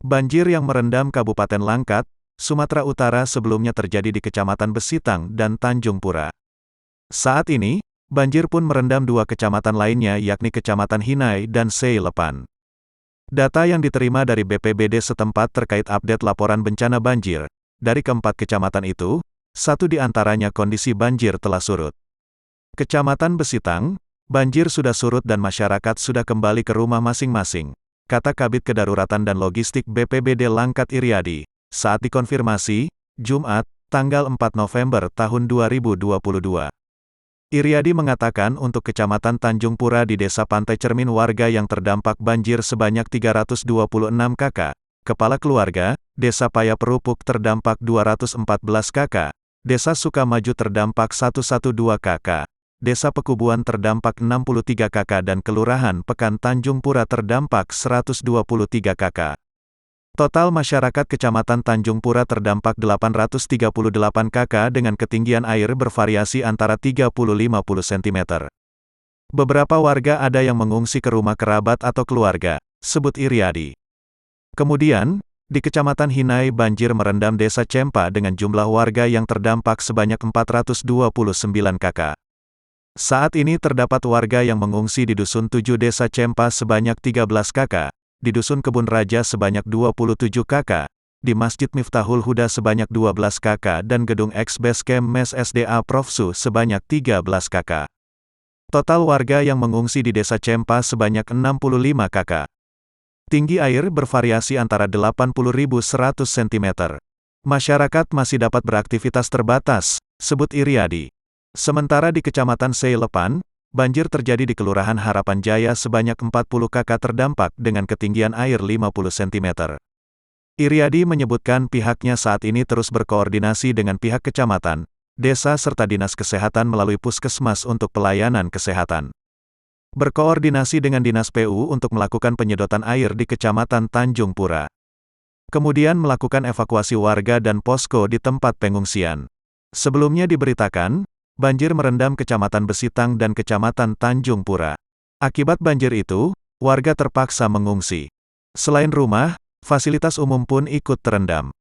Banjir yang merendam Kabupaten Langkat, Sumatera Utara sebelumnya terjadi di Kecamatan Besitang dan Tanjung Pura. Saat ini, banjir pun merendam dua kecamatan lainnya yakni Kecamatan Hinai dan Seilepan. Data yang diterima dari BPBD setempat terkait update laporan bencana banjir, dari keempat kecamatan itu, satu di antaranya kondisi banjir telah surut. Kecamatan Besitang, banjir sudah surut dan masyarakat sudah kembali ke rumah masing-masing, kata Kabid Kedaruratan dan Logistik BPBD Langkat Iriadi, saat dikonfirmasi, Jumat, tanggal 4 November tahun 2022. Iriadi mengatakan untuk Kecamatan Tanjung Pura di Desa Pantai Cermin warga yang terdampak banjir sebanyak 326 kakak, kepala keluarga, Desa Paya Perupuk terdampak 214 kakak, Desa Sukamaju terdampak 112 kakak, Desa Pekubuan terdampak 63 kakak dan Kelurahan Pekan Tanjung Pura terdampak 123 kakak. Total masyarakat Kecamatan Tanjung Pura terdampak 838 kakak dengan ketinggian air bervariasi antara 30-50 cm. Beberapa warga ada yang mengungsi ke rumah kerabat atau keluarga, sebut Iriadi. Kemudian, di Kecamatan Hinai banjir merendam Desa Cempa dengan jumlah warga yang terdampak sebanyak 429 kakak. Saat ini terdapat warga yang mengungsi di Dusun 7 Desa Cempa sebanyak 13 kakak, di Dusun Kebun Raja sebanyak 27 kakak, di Masjid Miftahul Huda sebanyak 12 kakak dan Gedung Ex-Base Camp Mes SDA Profsu sebanyak 13 kakak. Total warga yang mengungsi di Desa Cempa sebanyak 65 kakak. Tinggi air bervariasi antara 80.100 cm. Masyarakat masih dapat beraktivitas terbatas, sebut Iriadi. Sementara di Kecamatan Seilepan, banjir terjadi di Kelurahan Harapan Jaya sebanyak 40 kakak terdampak dengan ketinggian air 50 cm. Iriadi menyebutkan pihaknya saat ini terus berkoordinasi dengan pihak kecamatan, desa serta dinas kesehatan melalui puskesmas untuk pelayanan kesehatan. Berkoordinasi dengan dinas PU untuk melakukan penyedotan air di Kecamatan Tanjung Pura. Kemudian melakukan evakuasi warga dan posko di tempat pengungsian. Sebelumnya diberitakan, banjir merendam Kecamatan Besitang dan Kecamatan Tanjung Pura. Akibat banjir itu, warga terpaksa mengungsi. Selain rumah, fasilitas umum pun ikut terendam.